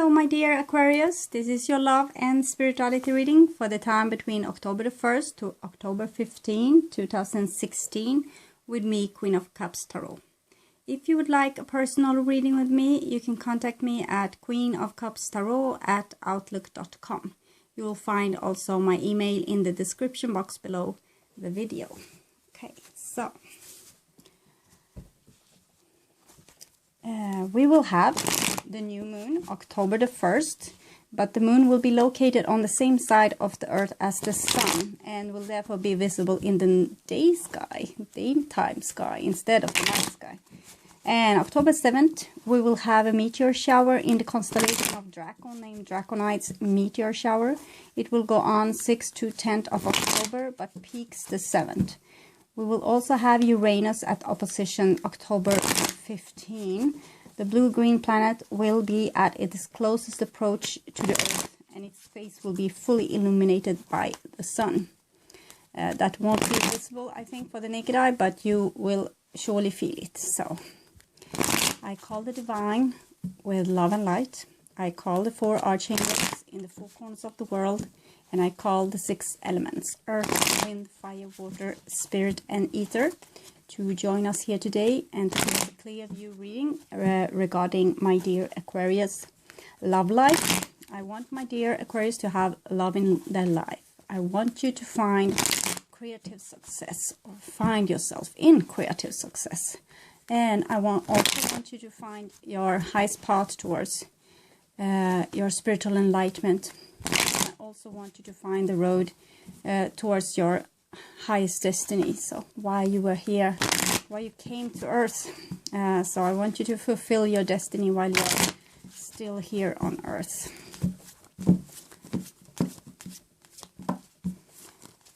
Hello my dear Aquarius, this is your love and spirituality reading for the time between October the 1st to October 15, 2016 with me, Queen of Cups Tarot. If you would like a personal reading with me, you can contact me at queenofcupstarot@outlook.com. You will find also my email in the description box below the video. Okay, so we will have the new moon October the 1st, but the moon will be located on the same side of the earth as the sun and will therefore be visible in the daytime sky instead of the night sky. And October 7th we will have a meteor shower in the constellation of Draco named Draconite's meteor shower. It will go on 6th to 10th of October but peaks the 7th. We will also have Uranus at opposition October 15. The blue-green planet will be at its closest approach to the Earth, and its face will be fully illuminated by the sun. That won't be visible, I think, for the naked eye, but you will surely feel it. So, I call the divine with love and light. I call the 4 archangels in the 4 corners of the world, and I call the 6 elements, earth, wind, fire, water, spirit, and ether, to join us here today and to get a clear view reading regarding my dear Aquarius love life. I want my dear Aquarius to have love in their life. I want you to find creative success, or find yourself in creative success. And I also want you to find your highest path towards your spiritual enlightenment. I also want you to find the road towards your highest destiny, so why you were here, why you came to earth. So I want you to fulfill your destiny while you're still here on earth.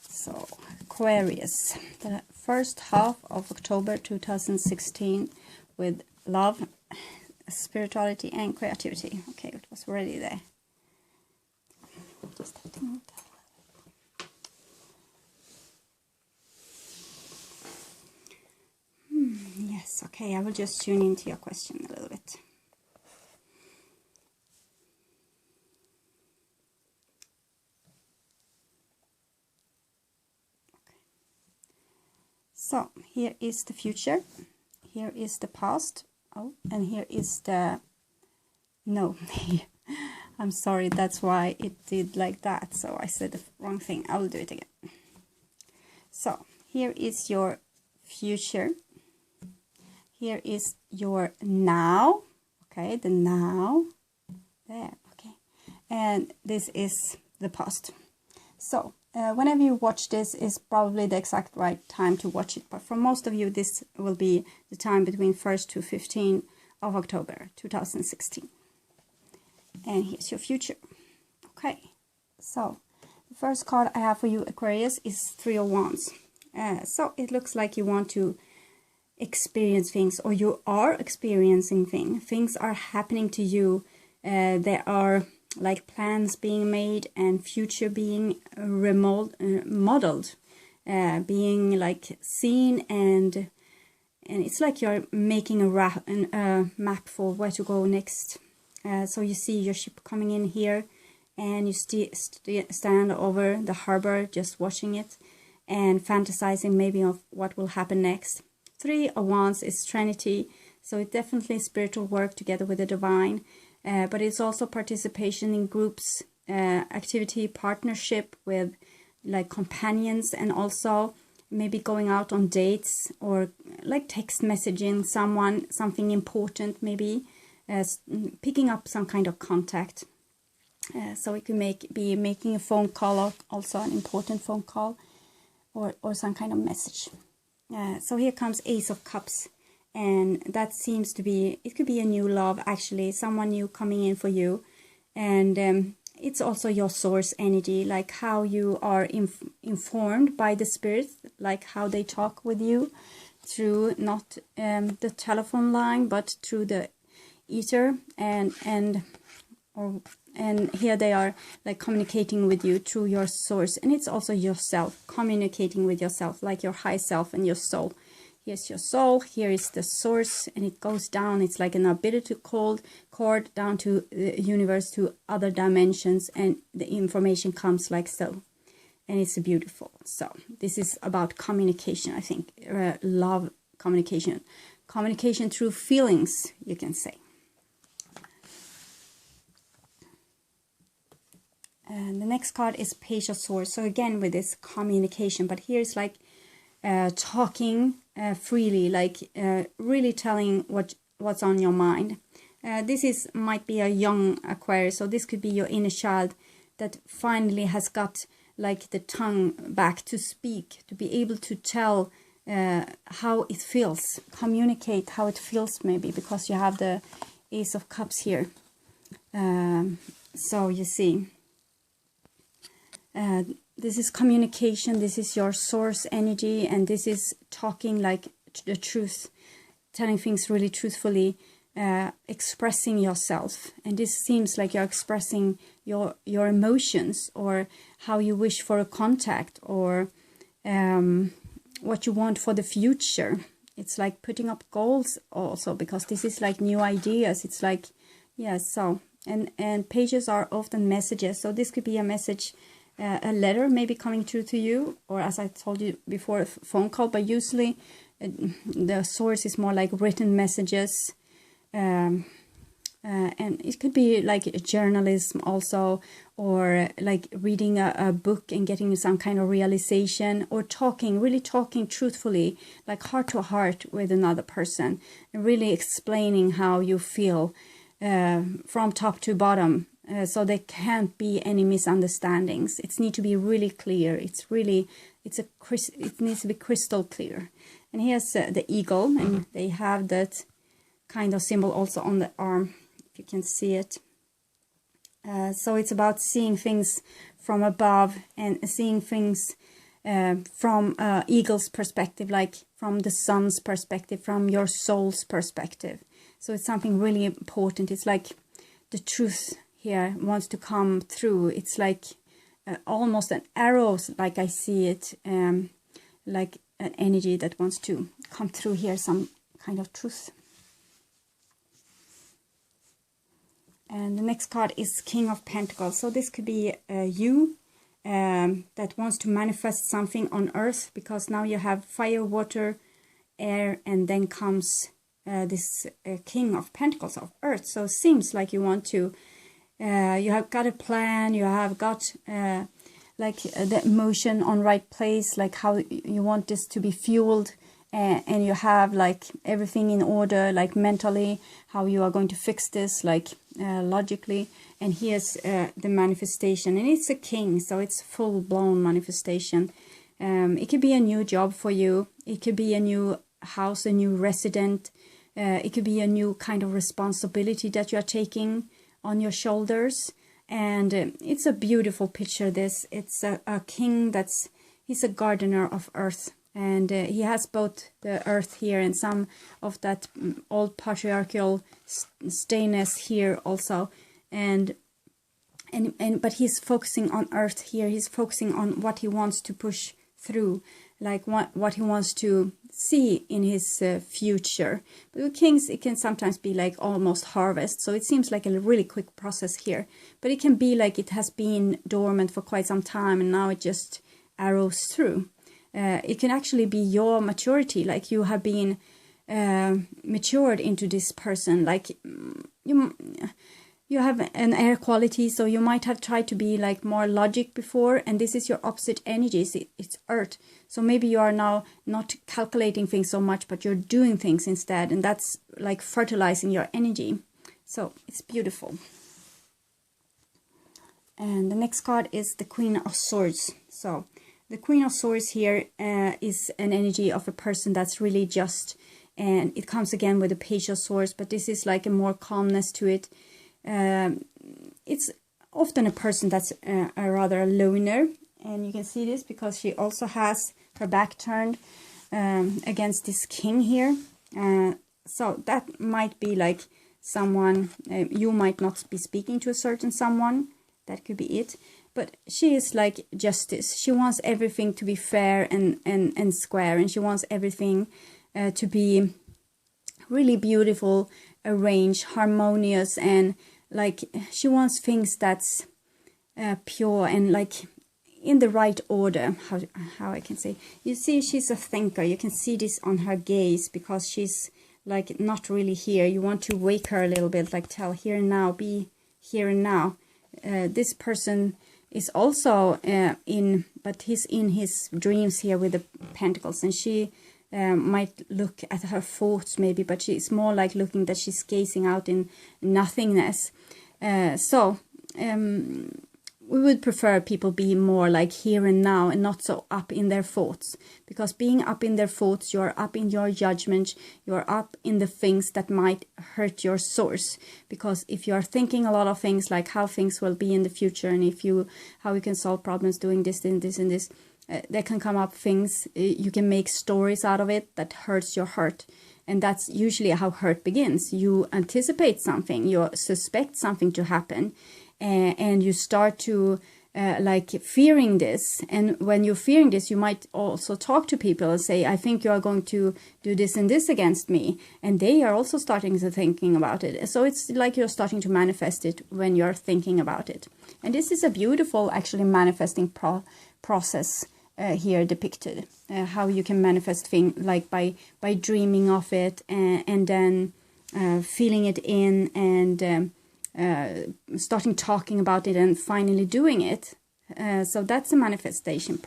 So Aquarius, the first half of October 2016 with love, spirituality and creativity. Okay, it was already there. Just have to move that. Yes, okay, I will just tune into your question a little bit. Okay. So, here is the future, here is the past, and here is the... No, I'm sorry, that's why it did like that, so I said the wrong thing. I will do it again. So, here is your future. Here is your now, okay, the now, there, okay, and this is the past. So, whenever you watch this is probably the exact right time to watch it, but for most of you this will be the time between 1st to 15th of October 2016. And here's your future. Okay, so the first card I have for you, Aquarius, is 3 of Wands. So it looks like you want to experience things, or you are experiencing things. Things are happening to you. There are like plans being made and future being modeled, being like seen, and it's like you're making a map for where to go next. So you see your ship coming in here, and you stand over the harbor just watching it and fantasizing maybe of what will happen next. 3 of Wands is Trinity, so it's definitely spiritual work together with the divine, but it's also participation in groups, activity, partnership with like companions, and also maybe going out on dates, or like text messaging someone, something important, maybe picking up some kind of contact. So it can be making a phone call, or also an important phone call, or some kind of message. So here comes Ace of Cups, and that seems to be, it could be a new love actually, someone new coming in for you, and it's also your source energy, like how you are informed by the spirit, like how they talk with you through not the telephone line but through the ether, and here they are like communicating with you through your source, and it's also yourself communicating with yourself, like your high self and your soul Here's your soul, here is the source, and it goes down. It's like an umbilical cord down to the universe, to other dimensions, and the information comes like so. And it's beautiful. So this is about communication, I think. Love, communication. Communication through feelings, you can say. And the next card is Page of Swords. So again, with this communication, but here's like talking freely, like really telling what's on your mind. This might be a young Aquarius, so this could be your inner child that finally has got like the tongue back to speak, to be able to tell how it feels, communicate how it feels, maybe because you have the Ace of Cups here. So you see, this is communication, this is your source energy, and this is talking like the truth, telling things really truthfully, expressing yourself. And this seems like you're expressing your emotions, or how you wish for a contact, or what you want for the future. It's like putting up goals also, because this is like new ideas. It's like, yeah, so, and pages are often messages. So this could be a message, a letter maybe coming through to you, or as I told you before, a phone call, but usually the source is more like written messages. And it could be like journalism also, or like reading a book and getting some kind of realization, or talking, really talking truthfully, like heart to heart with another person, and really explaining how you feel from top to bottom, so there can't be any misunderstandings. It needs to be really clear. It needs to be crystal clear. And here's the eagle, and they have that kind of symbol also on the arm, if you can see it. So it's about seeing things from above, and seeing things from eagle's perspective, like from the sun's perspective, from your soul's perspective. So it's something really important. It's like the truth here wants to come through. It's like almost an arrow, like I see it, like an energy that wants to come through here, some kind of truth. And the next card is King of Pentacles. So this could be you that wants to manifest something on earth, because now you have fire, water, air, and then comes this King of Pentacles of earth. So it seems like you want to, you have got a plan, you have got like the emotion on right place, like how you want this to be fueled, and you have like everything in order, like mentally, how you are going to fix this, like logically. And here's the manifestation, and it's a king, so it's full-blown manifestation. It could be a new job for you, it could be a new house, a new resident, it could be a new kind of responsibility that you are taking on your shoulders. And it's a beautiful picture. It's a king he's a gardener of earth, and he has both the earth here and some of that old patriarchal stainless here also, and but he's focusing on earth here. He's focusing on what he wants to push through, like what he wants to see in his future. But with kings, it can sometimes be like almost harvest, so it seems like a really quick process here, but it can be like it has been dormant for quite some time, and now it just arrows through. It can actually be your maturity, like you have been matured into this person, like you have an air quality, so you might have tried to be like more logic before, and this is your opposite energies. It's earth, so maybe you are now not calculating things so much, but you're doing things instead, and that's like fertilizing your energy. So it's beautiful. And the next card is the Queen of Swords. So the Queen of Swords here is an energy of a person that's really just, and it comes again with the Page of Swords, but this is like a more calmness to it. It's often a person that's a rather loner, and you can see this because she also has her back turned against this king here. So that might be like someone, you might not be speaking to a certain someone, that could be it, but she is like justice. She wants everything to be fair and square, and she wants everything to be really beautiful, arranged, harmonious, and like she wants things that's pure and like in the right order. How I can say, you see, she's a thinker. You can see this on her gaze, because she's like not really here. You want to wake her a little bit, like tell here and now, be here and now. This person is also but he's in his dreams here with the pentacles, and she might look at her thoughts maybe, but she's more like looking that she's gazing out in nothingness. We would prefer people be more like here and now and not so up in their thoughts, because being up in their thoughts, you're up in your judgment, you're up in the things that might hurt your source. Because if you are thinking a lot of things like how things will be in the future, and how you can solve problems doing this and this and this, there can come up things, you can make stories out of it that hurts your heart. And that's usually how hurt begins. You anticipate something, you suspect something to happen, and you start to like fearing this. And when you're fearing this, you might also talk to people and say, I think you are going to do this and this against me. And they are also starting to thinking about it. So it's like you're starting to manifest it when you're thinking about it. And this is a beautiful, actually, manifesting process here depicted. How you can manifest things like by dreaming of it, and then feeling it in, and starting talking about it and finally doing it. So that's a manifestation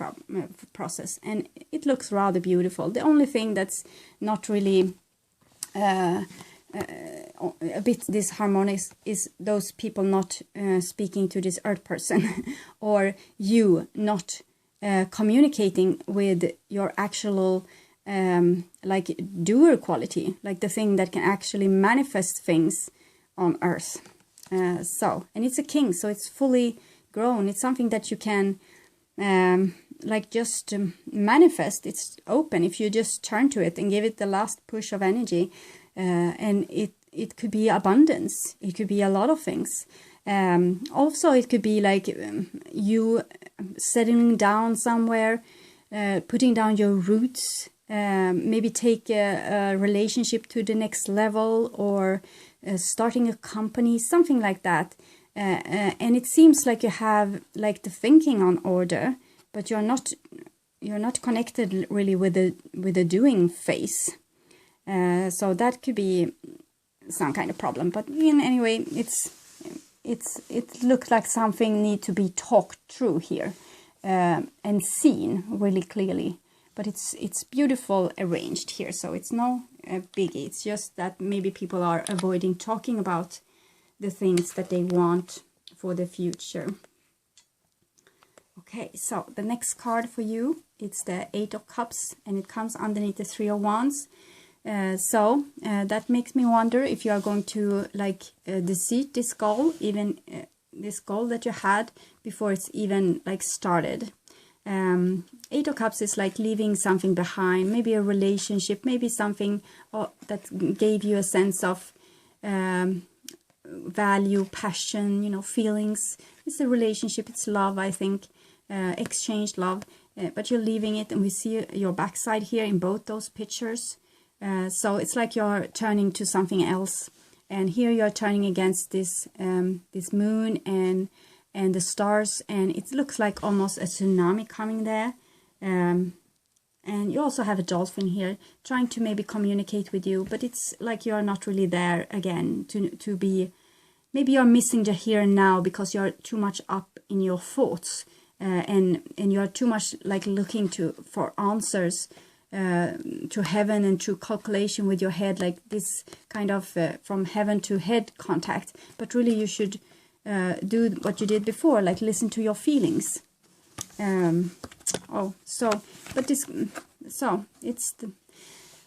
process, and it looks rather beautiful. The only thing that's not really a bit disharmonious is those people not speaking to this earth person, or you not communicating with your actual like doer quality, like the thing that can actually manifest things on earth. And it's a king, so it's fully grown. It's something that you can like just manifest. It's open if you just turn to it and give it the last push of energy. And it could be abundance. It could be a lot of things. Also, it could be like you settling down somewhere, putting down your roots, maybe take a relationship to the next level, or starting a company, something like that. And it seems like you have like the thinking on order, but you're not connected really with the doing phase. So that could be some kind of problem. But anyway, it looks like something need to be talked through here and seen really clearly. But it's beautiful arranged here, so it's no biggie. It's just that maybe people are avoiding talking about the things that they want for the future. Okay, so the next card for you, it's the 8 of Cups, and it comes underneath the 3 of Wands. So that makes me wonder if you are going to like deceive this goal, even this goal that you had before it's even like started. 8 of Cups is like leaving something behind, maybe a relationship, maybe something that gave you a sense of value, passion, feelings. It's a relationship, it's love, I think, exchanged love, but you're leaving it, and we see your backside here in both those pictures. So it's like you're turning to something else, and here you're turning against this this moon and the stars, and it looks like almost a tsunami coming there. And you also have a dolphin here trying to maybe communicate with you, but it's like you're not really there again to be. Maybe you're missing the here and now because you're too much up in your thoughts, and you're too much like looking for answers to heaven and to calculation with your head, like this kind of from heaven to head contact. But really you should do what you did before, like listen to your feelings.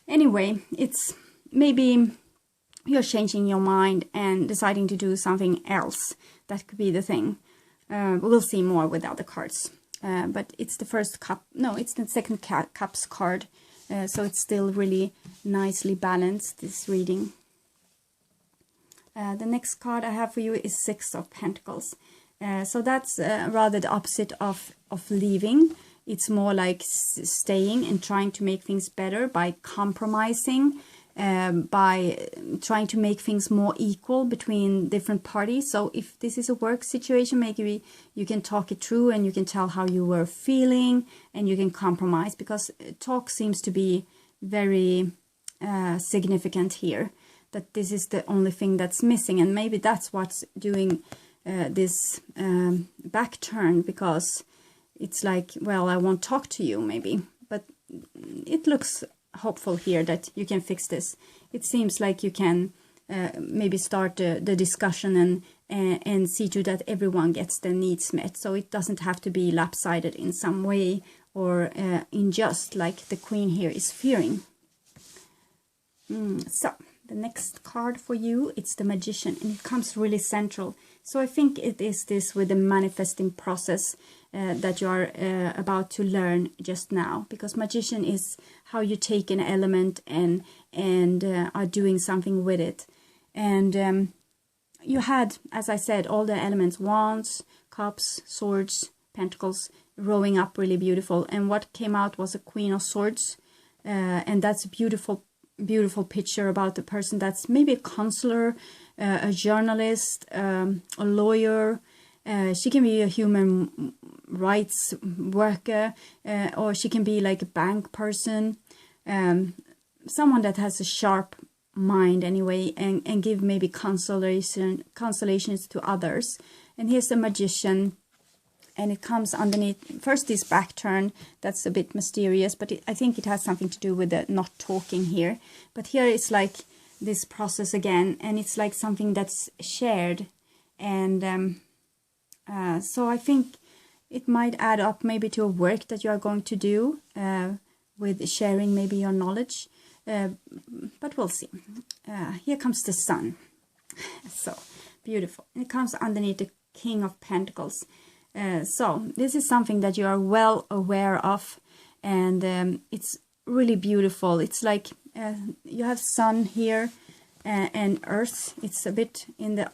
Anyway, it's maybe you're changing your mind and deciding to do something else. That could be the thing. We'll see more with other cards. But it's the first cup. No, it's the second cups card. So it's still really nicely balanced, this reading. The next card I have for you is 6 of Pentacles. So that's rather the opposite of leaving. It's more like staying and trying to make things better by compromising, by trying to make things more equal between different parties. So if this is a work situation, maybe you can talk it through and you can tell how you were feeling and you can compromise, because talk seems to be very significant here, that this is the only thing that's missing. And maybe that's what's doing this back turn, because it's like, well, I won't talk to you maybe, but it looks hopeful here that you can fix this. It seems like you can maybe start the discussion and see to that everyone gets their needs met. So it doesn't have to be lopsided in some way or unjust like the Queen here is fearing. So the next card for you, it's the Magician, and it comes really central. So I think it is this with the manifesting process that you are about to learn just now, because Magician is how you take an element and are doing something with it. And you had, as I said, all the elements: wands, cups, swords, pentacles, rowing up really beautiful. And what came out was a Queen of Swords, and that's a beautiful picture about the person that's maybe a counselor, a journalist, a lawyer. She can be a human rights worker, or she can be like a bank person, someone that has a sharp mind anyway, and give maybe consolations to others. And here's the Magician, and it comes underneath first this back turn that's a bit mysterious, but I think it has something to do with the not talking here. But here it's like this process again, and it's like something that's shared. And so I think it might add up maybe to a work that you are going to do with sharing maybe your knowledge, but we'll see. Here comes the Sun. So beautiful. It comes underneath the King of Pentacles. So this is something that you are well aware of, and it's really beautiful. It's like you have Sun here and Earth. It's a bit in the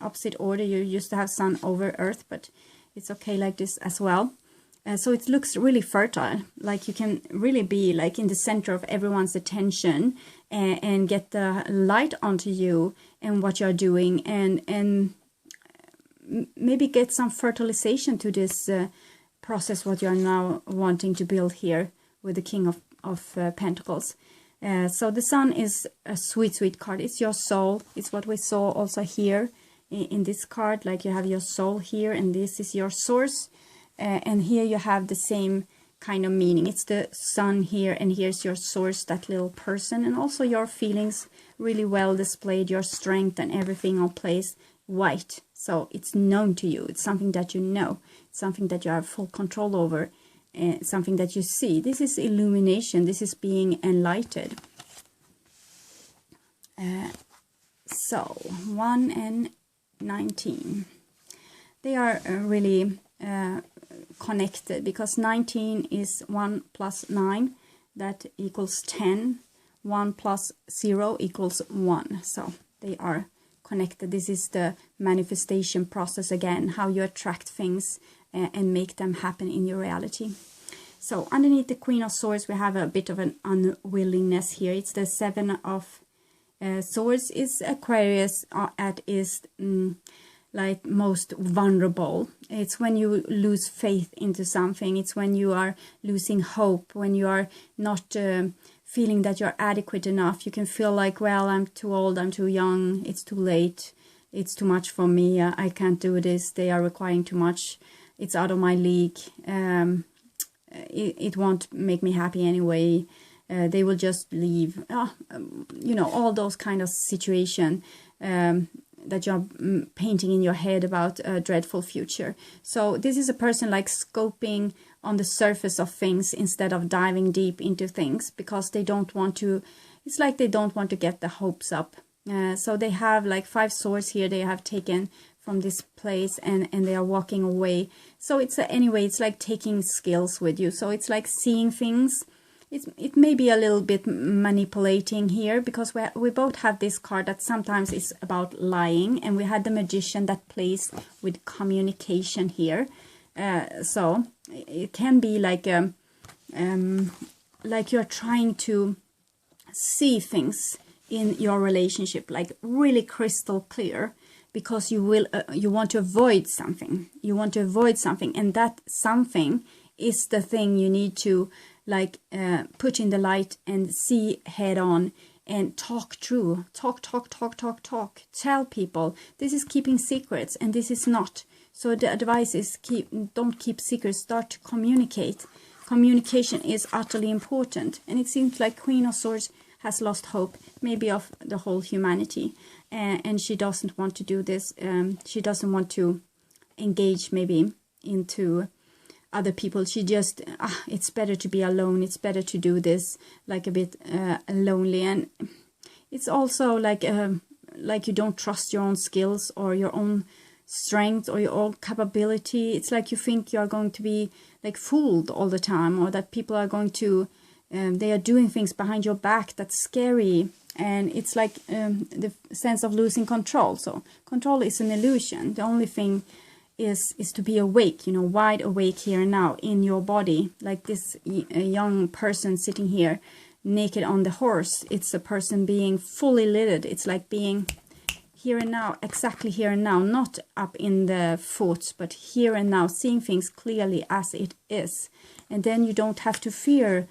opposite order. You used to have Sun over Earth, but it's okay like this as well. So it looks really fertile, like you can really be like in the center of everyone's attention and get the light onto you and what you're doing, and maybe get some fertilization to this process what you're now wanting to build here with the King of Pentacles. So the Sun is a sweet card. It's your soul. It's what we saw also here in this card, like you have your soul here, and this is your source. And here you have the same kind of meaning. It's the Sun here, and here's your source, that little person, and also your feelings really well displayed, your strength and everything on place, white. So it's known to you. It's something that you know. It's something that you have full control over, something that you see. This is illumination. This is being enlightened. So 1 and 19. They are really connected, because 19 is 1 plus 9, that equals 10. 1 plus 0 equals 1. So they are connected. This is the manifestation process again, how you attract things and make them happen in your reality. So underneath the Queen of Swords, we have a bit of an unwillingness here. It's the 7 of Swords. Is Aquarius at is like most vulnerable. It's when you lose faith into something. It's when you are losing hope, when you are not feeling that you're adequate enough. You can feel like, well, I'm too old, I'm too young, it's too late, it's too much for me, I can't do this, they are requiring too much, it's out of my league, it won't make me happy anyway, they will just leave. You know, all those kind of situation that you're painting in your head about a dreadful future. So this is a person like scoping on the surface of things instead of diving deep into things, because they don't want to, it's like they don't want to get the hopes up. So they have like 5 swords here they have taken from this place, and they are walking away. So it's anyway, it's like taking skills with you. So it's like seeing things. It may be a little bit manipulating here, because we both have this card that sometimes is about lying, and we had the Magician that plays with communication here. So it can be like you're trying to see things in your relationship like really crystal clear, because you want to avoid something. You want to avoid something, and that something is the thing you need to like put in the light and see head on and talk through. Talk. Tell people this is keeping secrets and this is not. So the advice is don't keep secrets, start to communicate. Communication is utterly important, and it seems like Queen of Swords has lost hope, maybe of the whole humanity, and she doesn't want to do this. She doesn't want to engage maybe into other people. She just, it's better to be alone. It's better to do this like a bit lonely, and it's also like you don't trust your own skills or your own strength or your own capability. It's like you think you are going to be like fooled all the time, or that people are going to they are doing things behind your back that's scary, and it's like the sense of losing control. So control is an illusion. The only thing is to be awake, you know, wide awake here and now in your body, like this young person sitting here naked on the horse. It's a person being fully lidded. It's like being here and now, exactly here and now, not up in the thoughts, but here and now, seeing things clearly as it is. And then you don't have to fear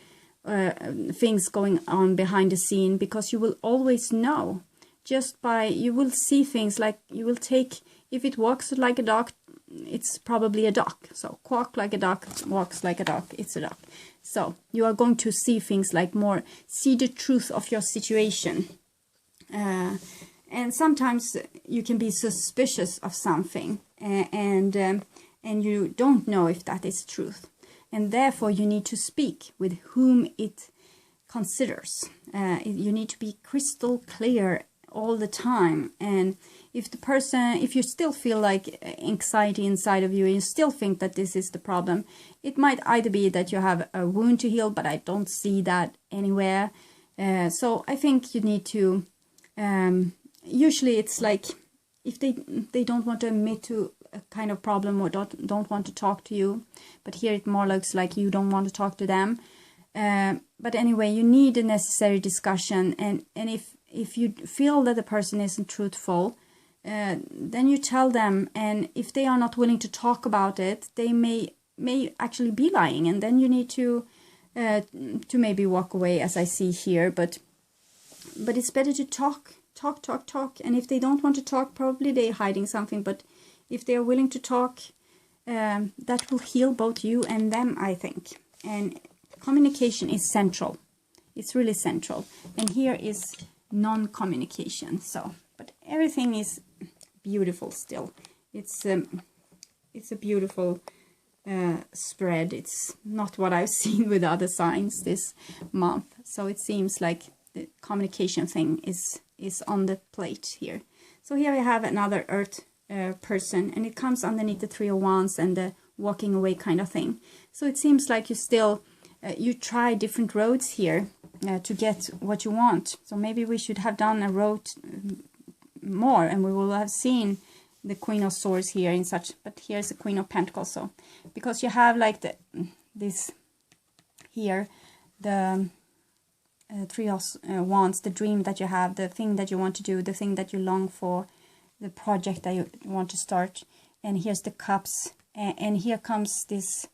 things going on behind the scene, because you will always know. Just by, you will see things like, you will take, if it walks like a duck, it's probably a duck. So quack like a duck, walks like a duck, it's a duck. So you are going to see things like more, see the truth of your situation. And sometimes you can be suspicious of something, and you don't know if that is truth. And therefore you need to speak with whom it considers. You need to be crystal clear all the time. And if the person, if you still feel like anxiety inside of you, and you still think that this is the problem, it might either be that you have a wound to heal, but I don't see that anywhere. So I think you need to, usually it's like, if they don't want to admit to a kind of problem, or don't want to talk to you, but here it more looks like you don't want to talk to them. But anyway, you need a necessary discussion, and if you feel that the person isn't truthful, then you tell them, and if they are not willing to talk about it, they may actually be lying, and then you need to maybe walk away, as I see here. But it's better to talk, and if they don't want to talk, probably they're hiding something. But if they are willing to talk, that will heal both you and them, I think. And communication is central. It's really central. And here is non-communication. So, but everything is beautiful still. It's a beautiful spread. It's not what I've seen with other signs this month. So it seems like the communication thing is on the plate here. So here we have another earth person, and it comes underneath the Three of Wands and the walking away kind of thing. So it seems like you still you try different roads here to get what you want. So maybe we should have done a road more, and we will have seen the Queen of Swords here in such. But here's the Queen of Pentacles. So because you have like this here, the Three of Wands, the dream that you have, the thing that you want to do, the thing that you long for, the project that you want to start. And here's the Cups, and here comes this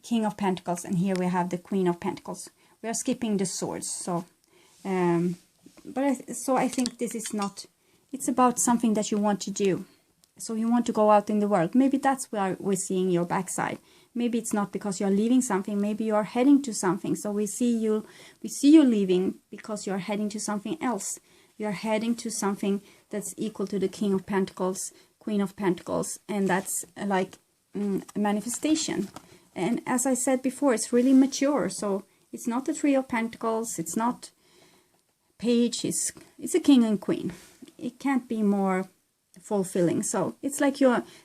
King of Pentacles, and here we have the Queen of Pentacles. We are skipping the swords. So so I think this is not, it's about something that you want to do. So you want to go out in the world. Maybe that's why we're seeing your backside. Maybe it's not because you're leaving something. Maybe you're heading to something. So we see you leaving because you're heading to something else. You're heading to something that's equal to the King of Pentacles, Queen of Pentacles, and that's like a manifestation. And as I said before, it's really mature. So it's not the Three of Pentacles. It's not Page. It's a King and Queen. It can't be more fulfilling. So it's like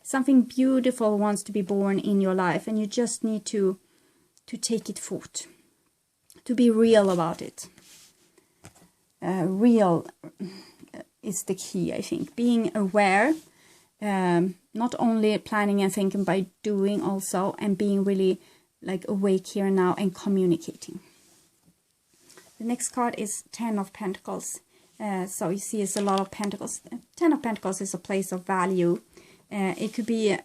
something beautiful wants to be born in your life, and you just need to take it forth, to be real about it. Real is the key, I think. Being aware not only planning and thinking, by doing also, and being really like awake here and now and communicating. The next card is Ten of Pentacles. So you see it's a lot of pentacles. Ten of Pentacles is a place of value. It could be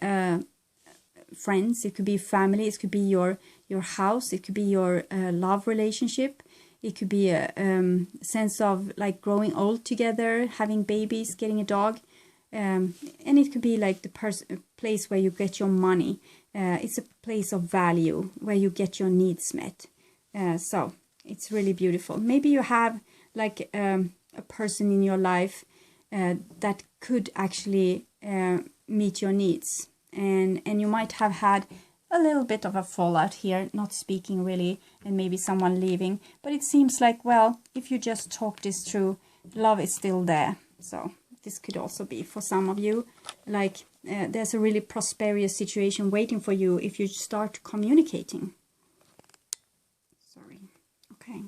friends, it could be family, it could be your house, it could be your love relationship. It could be a sense of like growing old together, having babies, getting a dog. And it could be like the place where you get your money. It's a place of value where you get your needs met. So it's really beautiful. Maybe you have like a person in your life that could actually meet your needs. And you might have had a little bit of a fallout here, not speaking really, and maybe someone leaving. But it seems like, well, if you just talk this through, love is still there. So this could also be for some of you, like there's a really prosperous situation waiting for you if you start communicating. Sorry. Okay.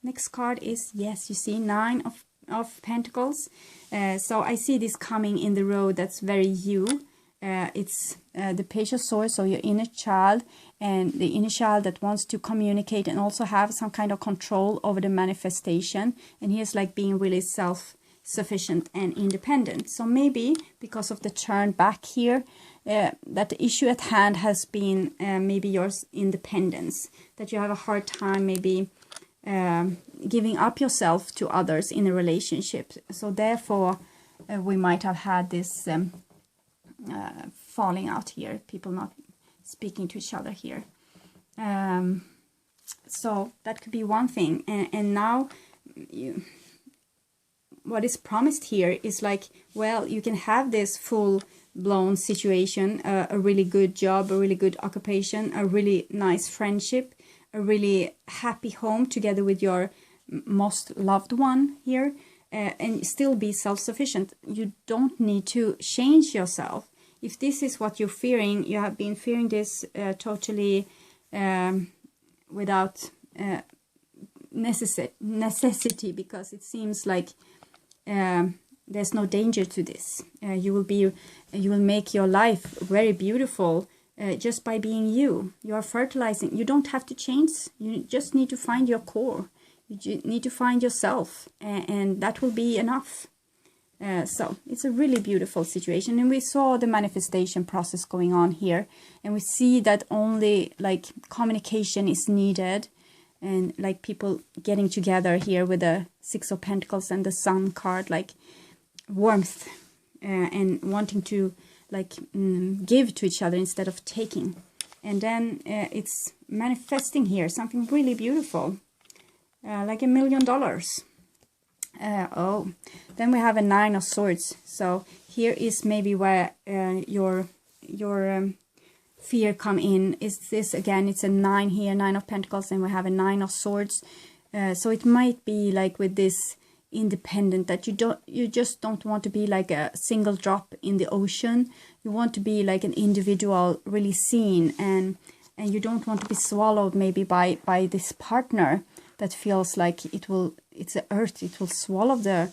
Next card is, yes, you see, Nine of Pentacles. So I see this coming in the road that's very you. It's the Page of Swords, so your inner child, and the inner child that wants to communicate and also have some kind of control over the manifestation. And here's like being really self-sufficient and independent. So maybe because of the turn back here, that the issue at hand has been maybe your independence, that you have a hard time maybe giving up yourself to others in a relationship. So therefore we might have had this falling out here, people not speaking to each other here. So that could be one thing. And now what is promised here is like, well, you can have this full-blown situation, a really good job, a really good occupation, a really nice friendship, a really happy home together with your most loved one here, and still be self-sufficient. You don't need to change yourself. If this is what you're fearing, you have been fearing this totally without necessity, because it seems like there's no danger to this. You will make your life very beautiful just by being you. You are fertilizing. You don't have to change. You just need to find your core. You need to find yourself, and that will be enough. So it's a really beautiful situation, and we saw the manifestation process going on here, and we see that only like communication is needed, and like people getting together here with the Six of Pentacles and the Sun card, like warmth and wanting to like give to each other instead of taking. And then it's manifesting here something really beautiful, like $1 million. Then we have a Nine of Swords. So here is maybe where your fear come in. Is this again? It's a 9 here, Nine of Pentacles, and we have a Nine of Swords. So it might be like with this independent, that you just don't want to be like a single drop in the ocean. You want to be like an individual, really seen, and you don't want to be swallowed maybe by this partner that feels like it's the earth, it will swallow the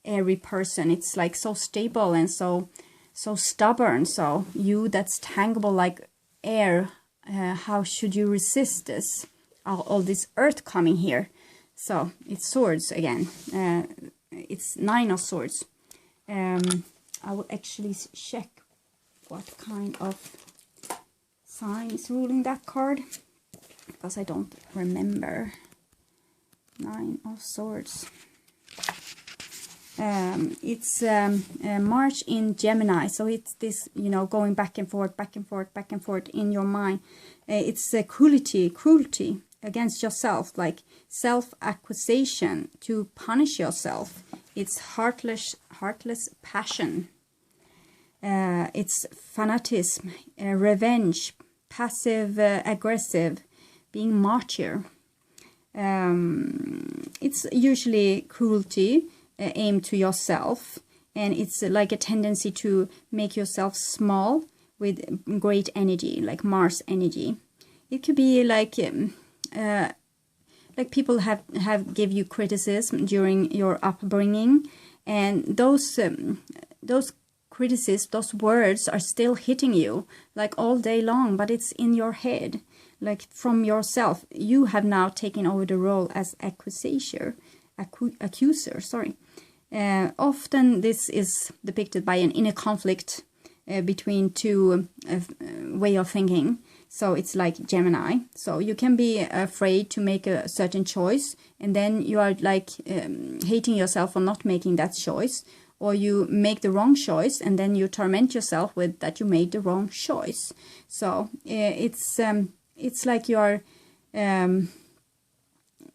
airy person. It's like so stable and so stubborn. So you that's tangible like air, how should you resist this? All this earth coming here. So it's swords again. It's Nine of Swords. I will actually check what kind of sign is ruling that card, because I don't remember. Nine of Swords. It's March in Gemini, so it's this, going back and forth in your mind. It's cruelty against yourself, like self-accusation, to punish yourself. It's heartless passion. It's fanatism, revenge, passive aggressive, being martyr. It's usually cruelty aimed to yourself, and it's like a tendency to make yourself small with great energy, like Mars energy. It could be like people have give you criticism during your upbringing, and those criticisms, those words are still hitting you like all day long, but it's in your head, like from yourself. You have now taken over the role as accuser. Often this is depicted by an inner conflict between two way of thinking. So it's like Gemini. So you can be afraid to make a certain choice, and then you are like hating yourself for not making that choice, or you make the wrong choice and then you torment yourself with that you made the wrong choice. So it's like you are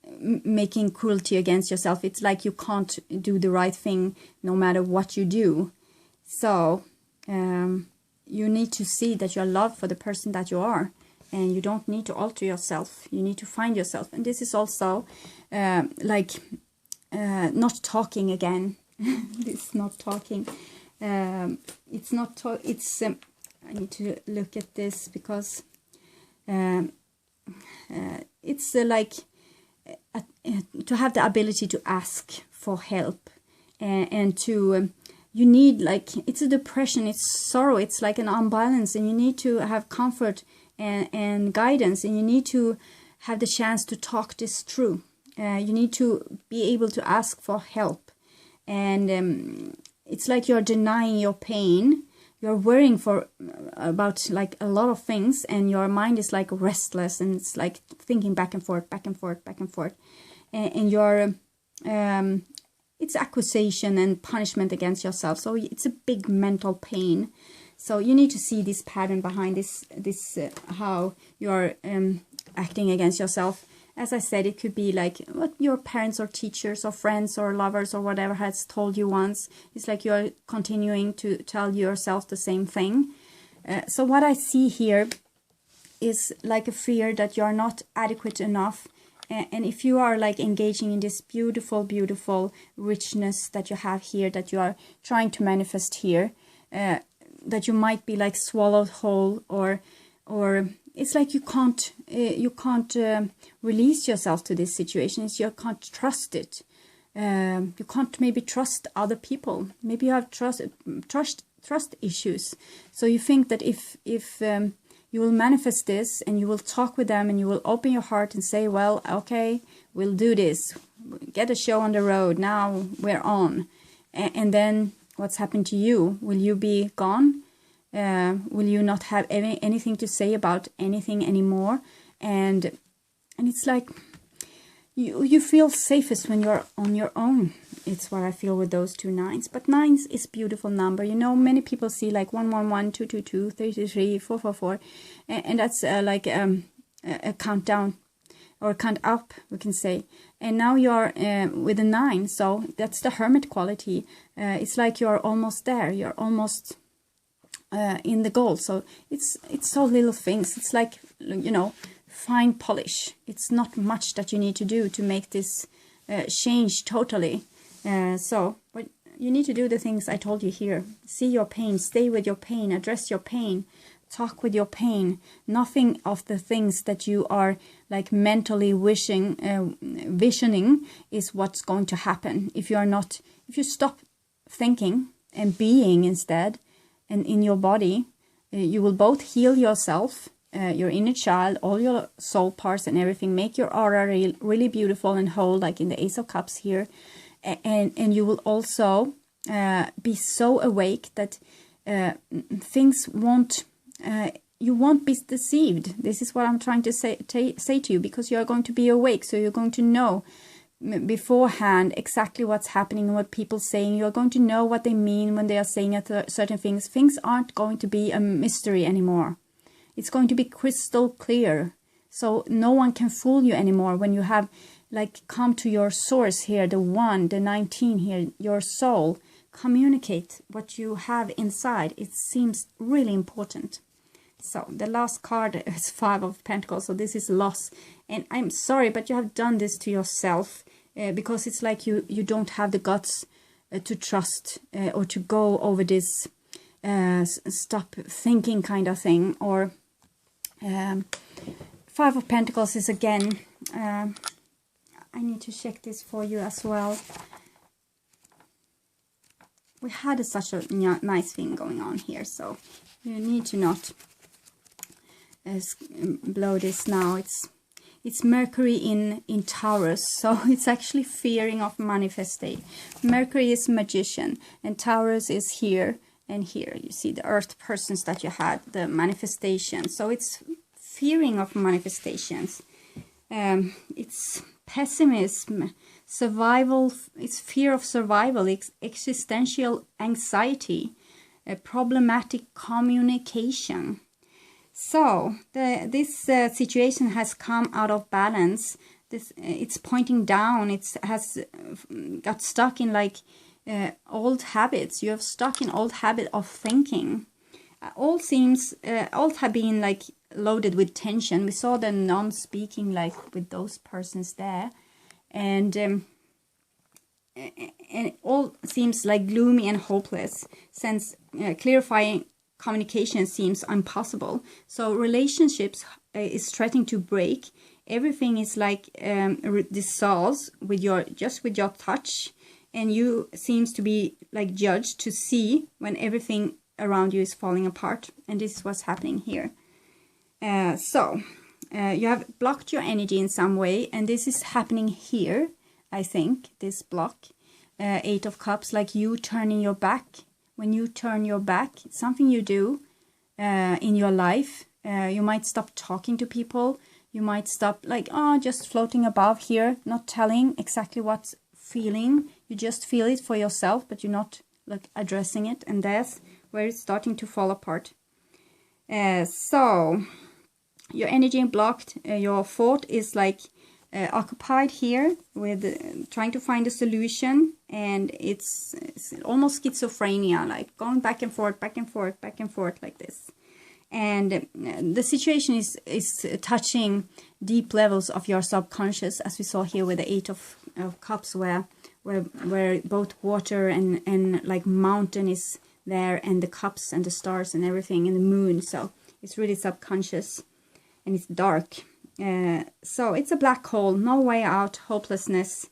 making cruelty against yourself. It's like you can't do the right thing no matter what you do. So you need to see that you are loved for the person that you are, and you don't need to alter yourself. You need to find yourself. And this is also like not talking again. It's not talking. It's not talk. It's I need to look at this because it's like to have the ability to ask for help, and to you need, like, it's a depression, it's sorrow, it's like an imbalance, and you need to have comfort and guidance, and you need to have the chance to talk this through. You need to be able to ask for help, and it's like you're denying your pain. You're worrying about like a lot of things, and your mind is like restless, and it's like thinking back and forth, and you're it's accusation and punishment against yourself. So it's a big mental pain. So you need to see this pattern behind this how you're acting against yourself. As I said, it could be like what your parents or teachers or friends or lovers or whatever has told you once. It's like you're continuing to tell yourself the same thing. So what I see here is like a fear that you're not adequate enough. And if you are like engaging in this beautiful, beautiful richness that you have here, that you are trying to manifest here, that you might be like swallowed whole, or it's like you can't release yourself to this situation. It's you can't trust it. You can't maybe trust other people. Maybe you have trust issues. So you think that if you will manifest this, and you will talk with them, and you will open your heart and say, well, okay, we'll do this. Get a show on the road. Now we're on. And then what's happened to you? Will you be gone? Will you not have anything to say about anything anymore? And it's like you feel safest when you're on your own. It's what I feel with those two nines. But nines is beautiful number. You know, many people see like 111, 222, 33, 444. And that's like a countdown, or count up, we can say. And now you're with a 9. So that's the hermit quality. It's like you're almost there. You're almost in the goal. So it's so little things. It's like, you know, fine polish. It's not much that you need to do to make this change totally. But you need to do the things I told you here. See your pain, stay with your pain, address your pain, talk with your pain. Nothing of the things that you are like mentally visioning is what's going to happen. If you stop thinking and being instead, and in your body, you will both heal yourself, your inner child, all your soul parts and everything, make your aura really beautiful and whole, like in the Ace of Cups here. And you will also be so awake that things won't, you won't be deceived. This is what I'm trying to say to you, because you are going to be awake. So you're going to know beforehand exactly what's happening and what people saying. You're going to know what they mean when they are saying certain things. Things aren't going to be a mystery anymore. It's going to be crystal clear. So no one can fool you anymore when you have like come to your source here, the 1, the 19 here, your soul. Communicate what you have inside. It seems really important. So the last card is 5 of Pentacles. So this is loss. And I'm sorry, but you have done this to yourself because it's like you don't have the guts to trust or to go over this stop thinking kind of thing. Or 5 of Pentacles is again, I need to check this for you as well. we had such a nice thing going on here, so you need to not blow this now. It's Mercury in Taurus, so it's actually fearing of manifestation. Mercury is magician, and Taurus is here and here. You see the earth persons that you had, the manifestation. So it's fearing of manifestations. It's pessimism, survival. It's fear of survival, existential anxiety, problematic communication. So this situation has come out of balance. It's pointing down. It has got stuck in like old habits. You have stuck in old habit of thinking. All have been like loaded with tension. We saw the non-speaking like with those persons there, and it all seems like gloomy and hopeless, since clarifying communication seems impossible. So relationships is threatening to break. Everything is like dissolves with your touch, and you seems to be like judged to see when everything around you is falling apart. And this is what's happening here. So you have blocked your energy in some way, and this is happening here. I think this block, 8 of Cups, like you turning your back. When you turn your back, it's something you do in your life. You might stop talking to people. You might stop like, just floating above here, not telling exactly what's feeling. You just feel it for yourself, but you're not like addressing it. And that's where it's starting to fall apart. So your energy blocked. Your thought is like occupied here with trying to find a solution, and it's almost schizophrenia, like going back and forth like this. And the situation is touching deep levels of your subconscious, as we saw here with the 8 of Cups, where both water and like mountain is there, and the cups and the stars and everything, and the moon. So it's really subconscious, and it's dark. So it's a black hole, no way out, hopelessness,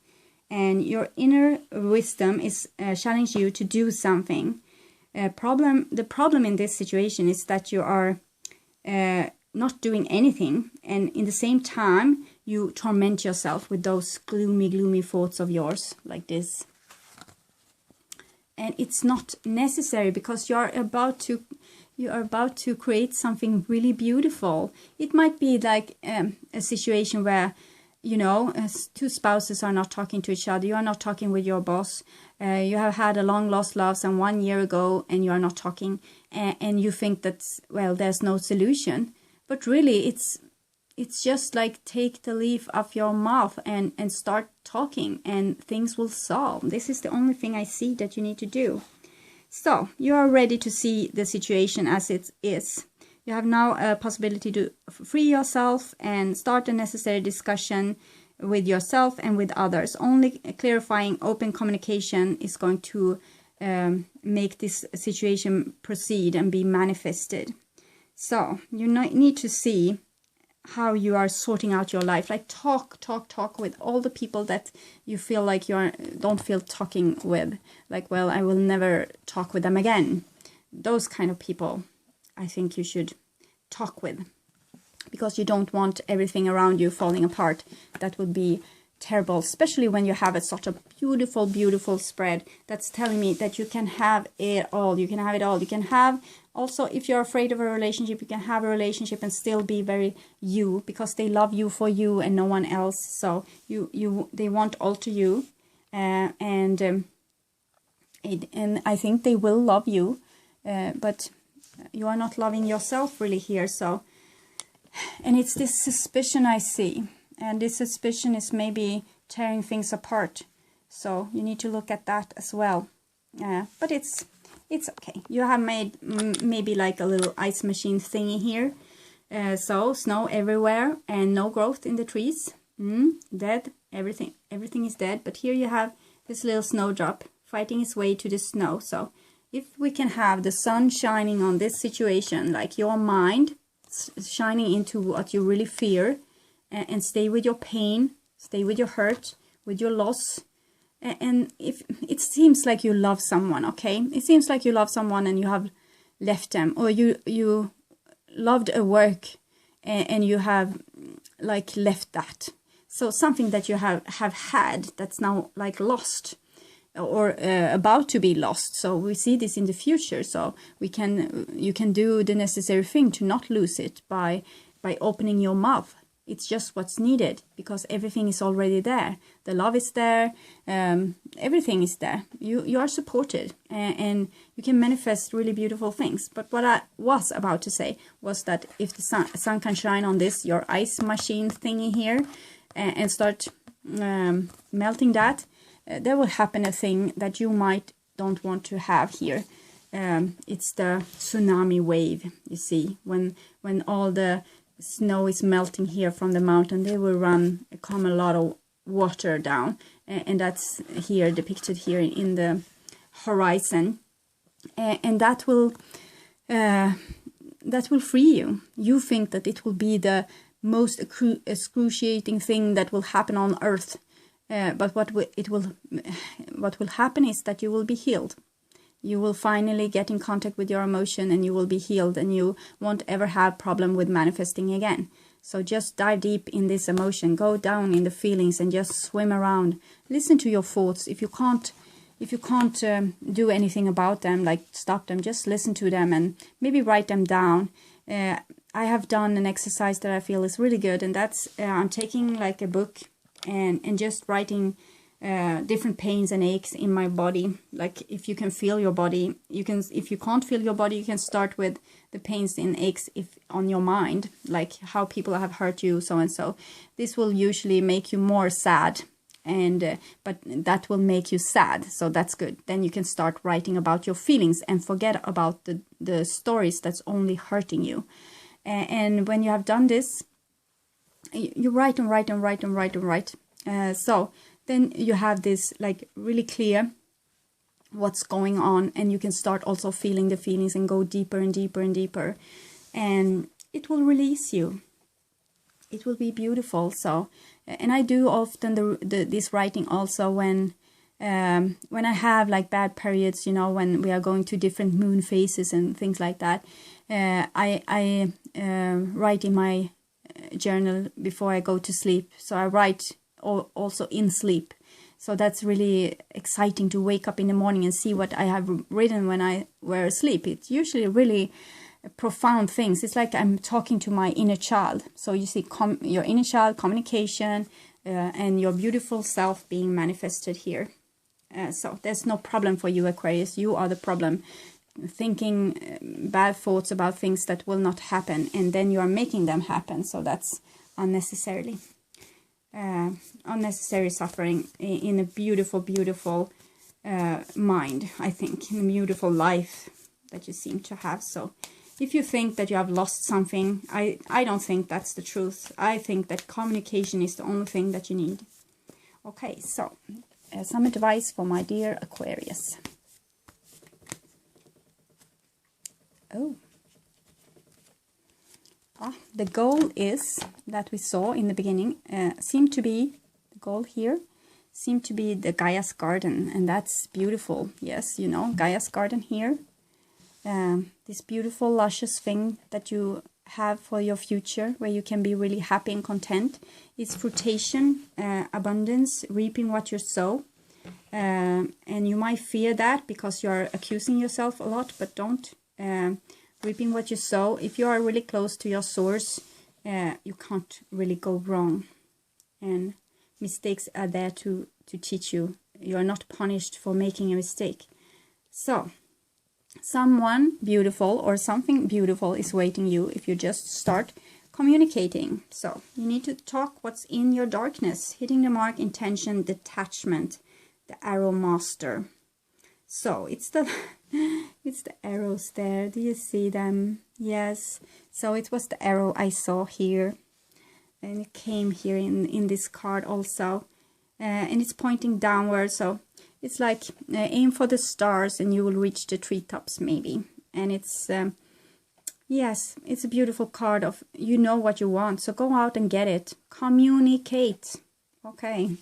and your inner wisdom is challenging you to do something. The problem in this situation is that you are not doing anything, and in the same time you torment yourself with those gloomy thoughts of yours like this. And it's not necessary, because you are about to create something really beautiful. It might be like a situation where, you know, two spouses are not talking to each other. You are not talking with your boss. You have had a long lost love some 1 year ago, and you are not talking, and you think that, well, there's no solution. But really, it's just like take the leaf off your mouth and start talking, and things will solve. This is the only thing I see that you need to do. So you are ready to see the situation as it is. You have now a possibility to free yourself and start a necessary discussion with yourself and with others. Only clarifying open communication is going to make this situation proceed and be manifested. So you need to see how you are sorting out your life. Like talk with all the people that you feel like you don't feel talking with. Like, well, I will never talk with them again. Those kind of people, I think you should talk with, because you don't want everything around you falling apart. That would be terrible, especially when you have such a beautiful spread that's telling me that you can have it all. You can have it all. You can have also, if you're afraid of a relationship, you can have a relationship and still be very you, because they love you for you and no one else. So they want all to you, and I think they will love you, but you are not loving yourself really here. So, and it's this suspicion I see, and this suspicion is maybe tearing things apart. So you need to look at that as well. But it's okay. You have made maybe like a little ice machine thingy here. So snow everywhere and no growth in the trees. Dead. Everything is dead. But here you have this little snowdrop fighting its way to the snow. So if we can have the sun shining on this situation, like your mind shining into what you really fear, and stay with your pain, stay with your hurt, with your loss, And if it seems like you love someone, okay, it seems like you love someone and you have left them, or you loved a work and you have like left that. So something that you have had that's now like lost, or about to be lost. So we see this in the future. So you can do the necessary thing to not lose it by opening your mouth. It's just what's needed, because everything is already there. The love is there. Everything is there. You are supported, and you can manifest really beautiful things. But what I was about to say was that if the sun can shine on this, your ice machine thingy here, and start melting that, there will happen a thing that you might don't want to have here. It's the tsunami wave. You see, when all the snow is melting here from the mountain, they will come a lot of water down, and that's here depicted here in the horizon, and that will free you. You think that it will be the most excruciating thing that will happen on earth, but what will happen is that you will be healed. You will finally get in contact with your emotion, and you will be healed, and you won't ever have problem with manifesting again. So just dive deep in this emotion, go down in the feelings, and just swim around. Listen to your thoughts. If you can't do anything about them, like stop them, just listen to them and maybe write them down. I have done an exercise that I feel is really good, and that's I'm taking like a book and just writing different pains and aches in my body. Like if you can feel your body, you can. If you can't feel your body, you can start with the pains and aches on your mind, like how people have hurt you, so and so. This will usually make you more sad, and but that will make you sad, so that's good. Then you can start writing about your feelings and forget about the stories that's only hurting you. And when you have done this, you write and write and write and write and write. So then you have this like really clear what's going on, and you can start also feeling the feelings and go deeper and deeper and deeper, and it will release you. It will be beautiful. So, and I do often this writing also when I have like bad periods, you know, when we are going to different moon phases and things like that. I write in my journal before I go to sleep. So I write also in sleep. So that's really exciting to wake up in the morning and see what I have written when I were asleep. It's usually really profound things. It's like I'm talking to my inner child. So you see your inner child, communication, and your beautiful self being manifested here. So there's no problem for you, Aquarius. You are the problem. Thinking bad thoughts about things that will not happen, and then you are making them happen. So that's unnecessary suffering in a beautiful, beautiful mind, I think, in a beautiful life that you seem to have. So if you think that you have lost something, I don't think that's the truth. I think that communication is the only thing that you need. Okay, so some advice for my dear Aquarius. The goal is that we saw in the beginning seemed to be the goal here seemed to be the Gaia's garden, and that's beautiful. Yes, you know, Gaia's garden here, this beautiful luscious thing that you have for your future, where you can be really happy and content. It's fruition, abundance, reaping what you sow, and you might fear that because you are accusing yourself a lot, but don't. Reaping what you sow. If you are really close to your source, you can't really go wrong, and mistakes are there to teach you. You are not punished for making a mistake. So someone beautiful or something beautiful is waiting you if you just start communicating. So you need to talk what's in your darkness. Hitting the mark, intention, detachment, the arrow master. So it's the arrows there. Do you see them? Yes. So it was the arrow I saw here, and it came here in this card also, and it's pointing downward. So it's like aim for the stars and you will reach the treetops maybe. And it's yes, it's a beautiful card of you know what you want, so go out and get it. Communicate. Okay,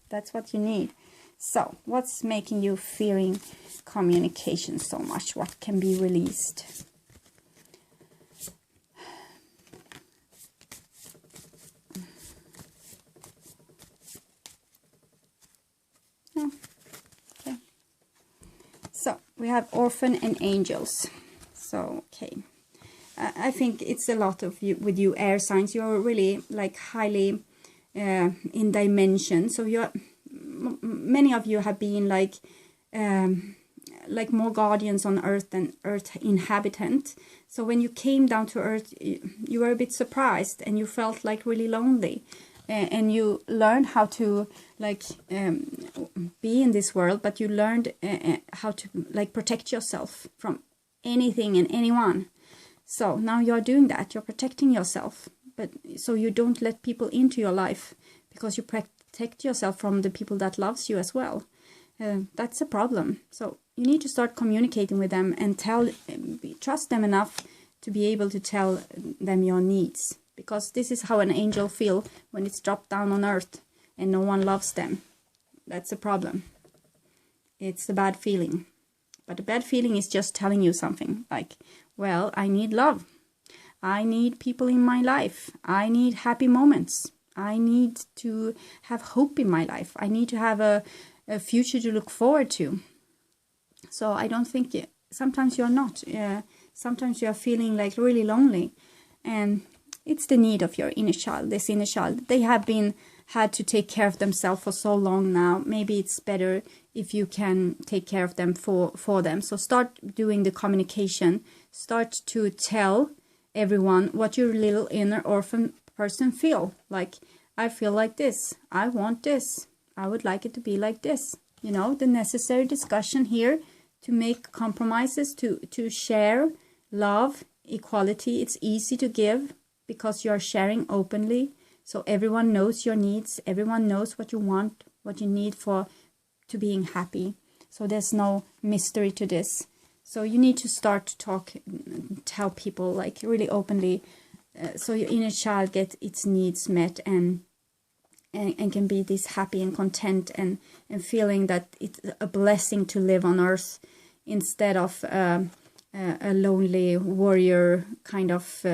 that's what you need. So, what's making you fearing communication so much? What can be released? Oh, okay. So, we have orphan and angels. So, okay. I think it's a lot of you with you air signs. You're really like highly in dimension. So you're many of you have been like more guardians on earth than earth inhabitant. So when you came down to earth, you were a bit surprised and you felt like really lonely, and you learned how to like be in this world, but you learned how to like protect yourself from anything and anyone. So now you're doing that, you're protecting yourself, but so you don't let people into your life because you protect yourself from the people that loves you as well. That's a problem. So you need to start communicating with them and trust them enough to be able to tell them your needs, because this is how an angel feels when it's dropped down on earth and no one loves them. That's a problem. It's a bad feeling. But a bad feeling is just telling you something like, well, I need love. I need people in my life. I need happy moments. I need to have hope in my life. I need to have a future to look forward to. So I don't think, sometimes you're not. Sometimes you're feeling like really lonely. And it's the need of your inner child, this inner child. They have had to take care of themselves for so long now. Maybe it's better if you can take care of them for them. So start doing the communication. Start to tell everyone what your little inner orphan person feel. Like, I feel like this. I want this. I would like it to be like this. You know, the necessary discussion here to make compromises, to share love, equality. It's easy to give because you're sharing openly. So everyone knows your needs. Everyone knows what you want, what you need to being happy. So there's no mystery to this. So you need to start to tell people like really openly, so your inner child gets its needs met and can be this happy and content and feeling that it's a blessing to live on earth instead of a lonely warrior kind of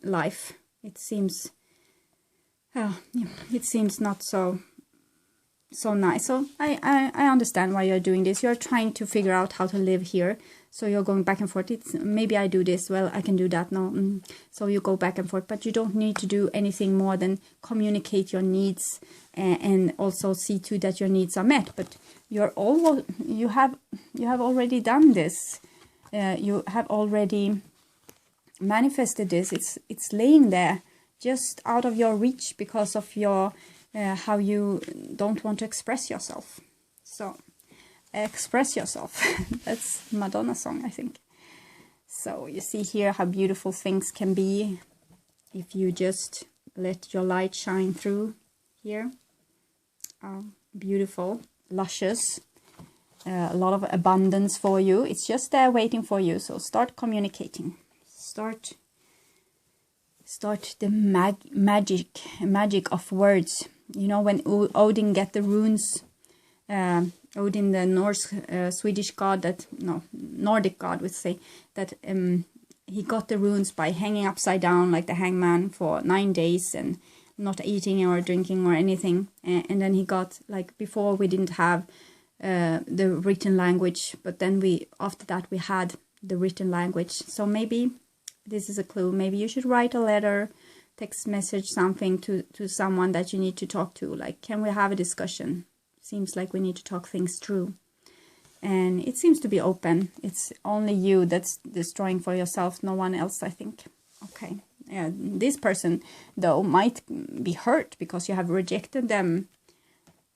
life. It seems not so nice. So I understand why you're doing this. You're trying to figure out how to live here. So you're going back and forth. Maybe I do this. Well, I can do that. No. So you go back and forth. But you don't need to do anything more than communicate your needs and also see to that your needs are met. But you have already done this. You have already manifested this. It's laying there, just out of your reach because of your how you don't want to express yourself. So express yourself. That's Madonna song, I think. So you see here how beautiful things can be if you just let your light shine through here. Beautiful, luscious, a lot of abundance for you. It's just there waiting for you. So start communicating. Start the magic of words. You know, when Odin get the runes, Odin, the Swedish god, Nordic god would say that he got the runes by hanging upside down like the hangman for 9 days and not eating or drinking or anything. And then he got, like, before we didn't have the written language, but then after that we had the written language. So maybe this is a clue. Maybe you should write a letter, text message, something to someone that you need to talk to. Like, can we have a discussion? Seems like we need to talk things through. And it seems to be open. It's only you that's destroying for yourself, no one else, I think. Okay. Yeah, this person, though, might be hurt because you have rejected them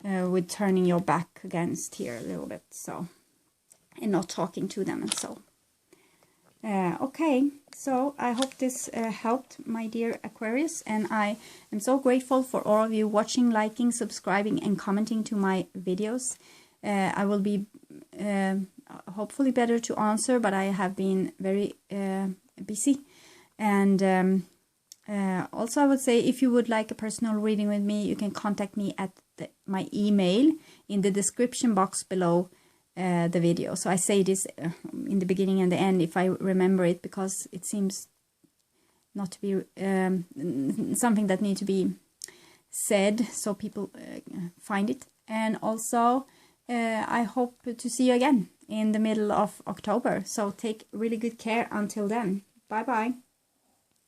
with turning your back against here a little bit. So, and not talking to them and so. Okay, so I hope this helped, my dear Aquarius, and I am so grateful for all of you watching, liking, subscribing, and commenting to my videos. I will be hopefully better to answer, but I have been very busy. And also I would say, if you would like a personal reading with me, you can contact me at my email in the description box below the video. So I say this in the beginning and the end if I remember it, because it seems not to be something that needs to be said so people find it. And also I hope to see you again in the middle of October. So take really good care until then. Bye bye.